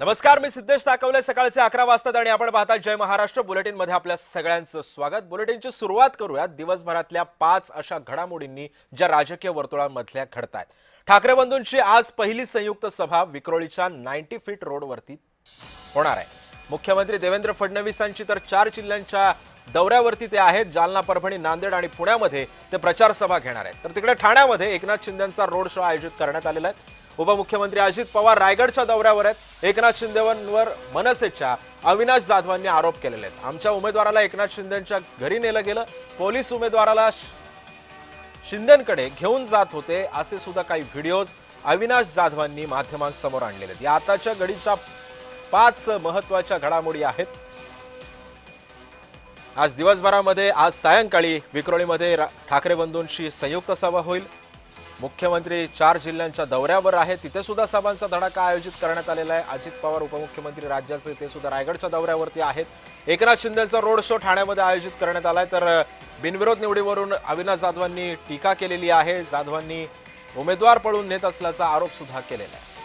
नमस्कार, मी सिद्धेश ताकवले. सकाळचे 11 वाजतात आणि आपण पाहता जय महाराष्ट्र बुलेटिन मध्ये आपल्या सगळ्यांचं स्वागत. बुलेटिनची सुरुवात करूयात दिवसभरातल्या 5 अशा घडामोडींनी ज्या राजकीय वर्तुळांमधल्या घडतायत. ठाकरे बंधूंची आज पहिली संयुक्त सभा विक्रोळीच्या 90 फीट रोडवरती होणार आहे. मुख्यमंत्री देवेंद्र फडणवीसांची तर 4 जिल्ह्यांच्या दौऱ्यावरती ते आहेत. जालना, परभणी, नांदेड आणि पुण्यामध्ये ते प्रचार सभा घेणार आहेत. तर तिकडे ठाण्यामध्ये एकनाथ शिंदेंचा रोड शो आयोजित करण्यात आलेला आहे. उपमुख्यमंत्री अजित पवार रायगडच्या दौऱ्यावर आहेत. एकनाथ शिंदेंवर मनसेच्या अविनाश जाधवांनी आरोप केलेले आहेत. आमच्या उमेदवाराला एकनाथ शिंदेंच्या घरी नेलं गेलं, पोलीस उमेदवाराला शिंदेंकडे घेऊन जात होते, असे सुद्धा काही व्हिडिओज अविनाश जाधवांनी माध्यमांसमोर आणलेले आहेत. या आताच्या घडीच्या 5 महत्त्वाच्या घडामोडी आहेत. आज दिवसभरामध्ये आज सायंकाळी विक्रोळीमध्ये ठाकरे बंधूंची संयुक्त सभा होईल. मुख्यमंत्री 4 जिल्ह्यांच्या दौऱ्यावर आहे, तिथे सुद्धा सभांचा धडाका आयोजित करण्यात आलेला आहे. अजित पवार उपमुख्यमंत्री राज्याचे ते सुद्धा रायगडच्या दौऱ्यावरती आहेत. एकनाथ शिंदेंचा रोड शो ठाण्यामध्ये आयोजित करण्यात आलाय. तर बिनविरोध निवडीवरून अविनाश जाधवांनी टीका केलेली आहे. जाधवांनी उमेदवार पळून नेत असल्याचा आरोप सुद्धा केलेला आहे.